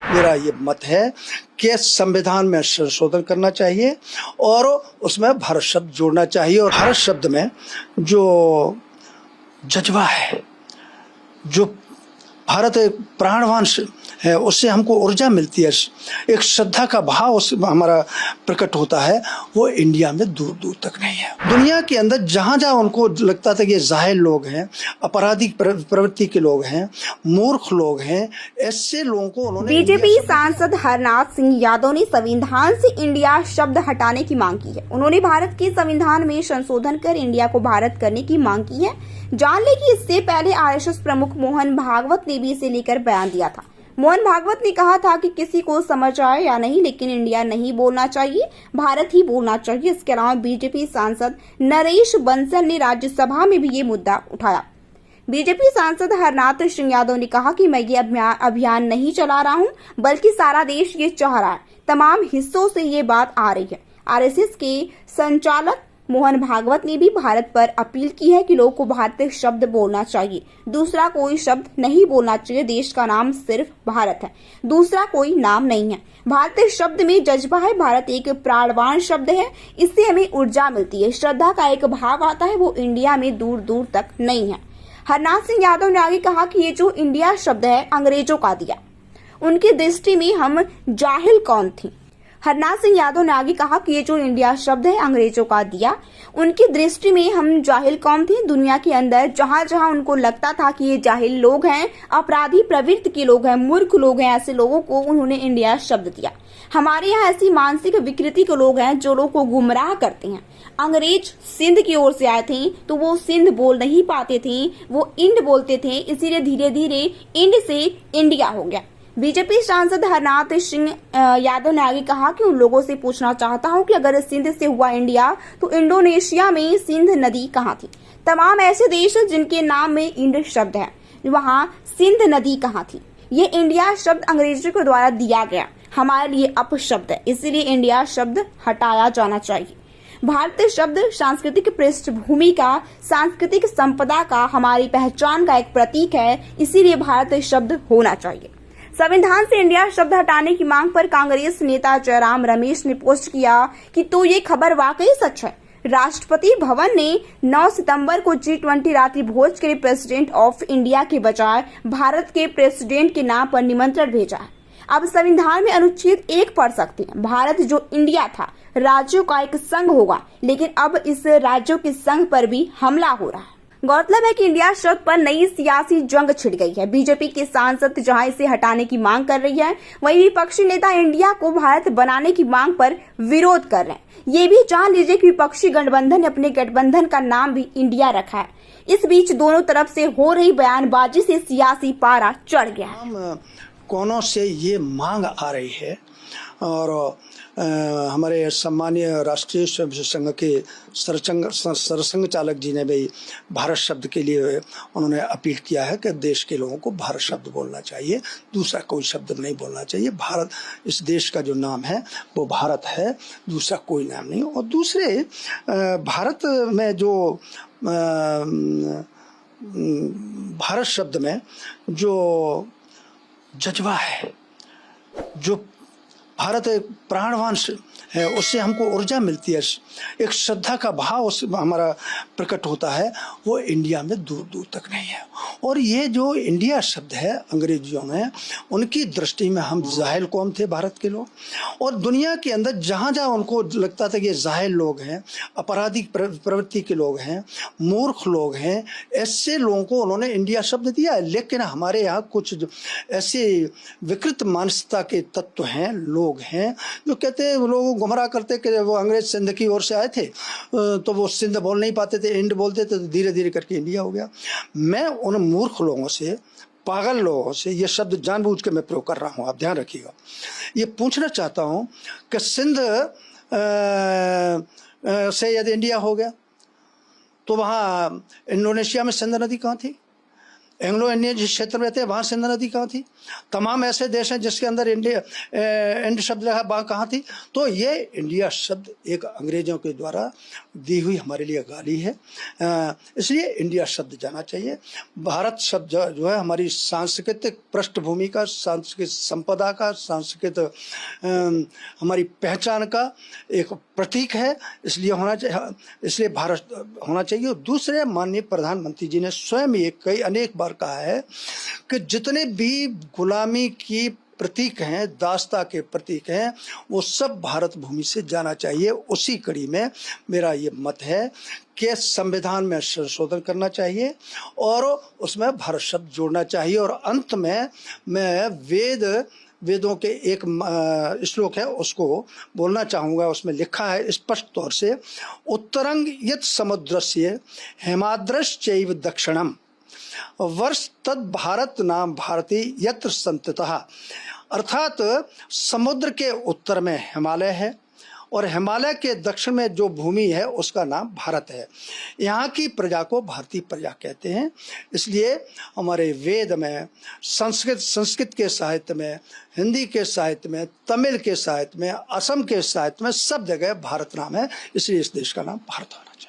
मेरा ये मत है कि संविधान में संशोधन करना चाहिए और उसमें भारत शब्द जोड़ना चाहिए। और भारत शब्द में जो जज्बा है, जो भारत एक प्राणवान है, उससे हमको ऊर्जा मिलती है, एक श्रद्धा का भाव उससे हमारा प्रकट होता है, वो इंडिया में दूर दूर तक नहीं है। दुनिया के अंदर जहाँ जहाँ उनको लगता था कि ये जाहिल लोग हैं, अपराधिक प्रवृत्ति के लोग हैं, मूर्ख लोग हैं, ऐसे लोगों को उन्होंने। बीजेपी सांसद हरनाथ सिंह यादव ने संविधान से इंडिया शब्द हटाने की मांग की है। उन्होंने भारत के संविधान में संशोधन कर इंडिया को भारत करने की मांग की है। जान लें कि इससे पहले आरएसएस प्रमुख मोहन भागवत ने भी इसे लेकर बयान दिया था। मोहन भागवत ने कहा था कि किसी को समझ आए या नहीं, लेकिन इंडिया नहीं बोलना चाहिए, भारत ही बोलना चाहिए। इसके अलावा बीजेपी सांसद नरेश बंसल ने राज्यसभा में भी ये मुद्दा उठाया। बीजेपी सांसद हरनाथ सिंह यादव ने कहा कि मैं ये अभियान नहीं चला रहा हूं, बल्कि सारा देश ये चाह रहा है। तमाम हिस्सों से ये बात आ रही है। आरएसएस के संचालक मोहन भागवत ने भी भारत पर अपील की है कि लोगों को भारतीय शब्द बोलना चाहिए, दूसरा कोई शब्द नहीं बोलना चाहिए। देश का नाम सिर्फ भारत है, दूसरा कोई नाम नहीं है। भारतीय शब्द में जज्बा है, भारत एक प्राणवान शब्द है, इससे हमें ऊर्जा मिलती है, श्रद्धा का एक भाव आता है, वो इंडिया में दूर दूर तक नहीं है। हरनाथ सिंह यादव ने आगे कहा कि ये जो इंडिया शब्द है अंग्रेजों का दिया, उनकी दृष्टि में हम जाहिल कौन थी। हरनाथ सिंह यादव ने आगे कहा कि ये जो इंडिया शब्द है अंग्रेजों का दिया, उनकी दृष्टि में हम जाहिल कौन थे। दुनिया के अंदर जहां जहां उनको लगता था कि ये जाहिल लोग हैं, अपराधी प्रवृत्ति के लोग हैं, मूर्ख लोग हैं, ऐसे लोगों को उन्होंने इंडिया शब्द दिया। हमारे यहाँ ऐसी मानसिक विकृति के लोग हैं जो लोगों को गुमराह करते हैं। अंग्रेज सिंध की ओर से आए थे तो वो सिंध बोल नहीं पाते थे, वो इंड बोलते थे, इसीलिए धीरे धीरे इंड से इंडिया हो गया। बीजेपी सांसद हरनाथ सिंह यादव ने आगे कहा कि उन लोगों से पूछना चाहता हूं कि अगर सिंध से हुआ इंडिया तो इंडोनेशिया में सिंध नदी कहां थी। तमाम ऐसे देश जिनके नाम में इंड शब्द है, वहां सिंध नदी कहां थी। ये इंडिया शब्द अंग्रेजों के द्वारा दिया गया, हमारे लिए अपशब्द है, इसीलिए इंडिया शब्द हटाया जाना चाहिए। भारतीय शब्द सांस्कृतिक पृष्ठभूमि का, सांस्कृतिक संपदा का, हमारी पहचान का एक प्रतीक है, इसीलिए भारतीय शब्द होना चाहिए। संविधान से इंडिया शब्द हटाने की मांग पर कांग्रेस नेता जयराम रमेश ने पोस्ट किया कि तो ये खबर वाकई सच है। राष्ट्रपति भवन ने 9 सितंबर को G20 रात्रि भोज के लिए प्रेसिडेंट ऑफ इंडिया के बजाय भारत के प्रेसिडेंट के नाम पर निमंत्रण भेजा है। अब संविधान में अनुच्छेद 1 पढ़ सकते हैं, भारत जो इंडिया था राज्यों का एक संघ होगा, लेकिन अब इस राज्यों के संघ पर भी हमला हो रहा है। गौरतलब है कि इंडिया शब्द पर नई सियासी जंग छिड़ गई है। बीजेपी के सांसद जहां इसे हटाने की मांग कर रही है, वहीं विपक्षी नेता इंडिया को भारत बनाने की मांग पर विरोध कर रहे हैं। ये भी जान लीजिए कि विपक्षी गठबंधन ने अपने गठबंधन का नाम भी इंडिया रखा है। इस बीच दोनों तरफ से हो रही बयानबाजी से सियासी पारा चढ़ गया है। कोनों से ये मांग आ रही है और हमारे सम्मानीय राष्ट्रीय स्वयंसेवक संघ के सरसंघ चालक जी ने भी भारत शब्द के लिए उन्होंने अपील किया है कि देश के लोगों को भारत शब्द बोलना चाहिए, दूसरा कोई शब्द नहीं बोलना चाहिए। भारत, इस देश का जो नाम है वो भारत है, दूसरा कोई नाम नहीं। और दूसरे भारत में जो भारत शब्द में जो जज्बा है, जो भारत एक प्राणवान है, उससे हमको ऊर्जा मिलती है, एक श्रद्धा का भाव उससे हमारा प्रकट होता है, वो इंडिया में दूर दूर तक नहीं है। और ये जो इंडिया शब्द है अंग्रेजियों में, उनकी दृष्टि में हम जाहिल कौम थे भारत के लोग। और दुनिया के अंदर जहाँ जहाँ उनको लगता था कि ये जाहिल लोग हैं, अपराधिक प्रवृत्ति के लोग हैं, मूर्ख लोग हैं, ऐसे लोगों को उन्होंने इंडिया शब्द दिया है। लेकिन हमारे यहाँ कुछ ऐसे विकृत मानसिकता के तत्व हैं, लोग हैं, जो कहते हैं, लोगों को गुमराह करते कि वो अंग्रेज सिंध की ओर से आए थे तो वो सिंध बोल नहीं पाते थे, इंड बोलते थे, तो धीरे धीरे करके इंडिया हो गया। मैं उन मूर्ख लोगों से, पागल लोगों से, ये शब्द जानबूझ के मैं प्रयोग कर रहा हूँ, आप ध्यान रखिएगा, ये पूछना चाहता हूँ कि सिंध से यदि इंडिया हो गया तो वहाँ इंडोनेशिया में सिंध नदी कहाँ थी? एंग्लो इंडियन जिस क्षेत्र में रहते हैं वहाँ सिंध नदी कहाँ थी? तमाम ऐसे देश हैं जिसके अंदर इंड शब्द लगा, वहाँ कहाँ थी? तो ये इंडिया शब्द एक अंग्रेजों के द्वारा दी हुई हमारे लिए गाली है, इसलिए इंडिया शब्द जाना चाहिए। भारत शब्द जो है हमारी सांस्कृतिक पृष्ठभूमि का, सांस्कृतिक संपदा का, सांस्कृतिक हमारी पहचान का एक प्रतीक है, इसलिए होना चाहिए, इसलिए भारत होना चाहिए। दूसरे, माननीय प्रधानमंत्री जी ने स्वयं ये अनेक बार कहा है कि जितने भी गुलामी की प्रतीक हैं, दास्ता के प्रतीक हैं, वो सब भारत भूमि से जाना चाहिए। उसी कड़ी में मेरा ये मत है कि संविधान में संशोधन करना चाहिए और उसमें भारत शब्द जोड़ना चाहिए। और अंत में मैं वेदों के एक श्लोक है उसको बोलना चाहूँगा। उसमें लिखा है स्पष्ट तौर से, उत्तरंग यत् समुद्रस्य हिमाद्रश्चैव दक्षिणम वर्ष तद भारत नाम भारती यत्र संततः। अर्थात समुद्र के उत्तर में हिमालय है और हिमालय के दक्षिण में जो भूमि है उसका नाम भारत है। यहाँ की प्रजा को भारतीय प्रजा कहते हैं। इसलिए हमारे वेद में, संस्कृत के साहित्य में, हिंदी के साहित्य में, तमिल के साहित्य में, असम के साहित्य में सब जगह भारत नाम है, इसलिए इस देश का नाम भारत होना चाहिए।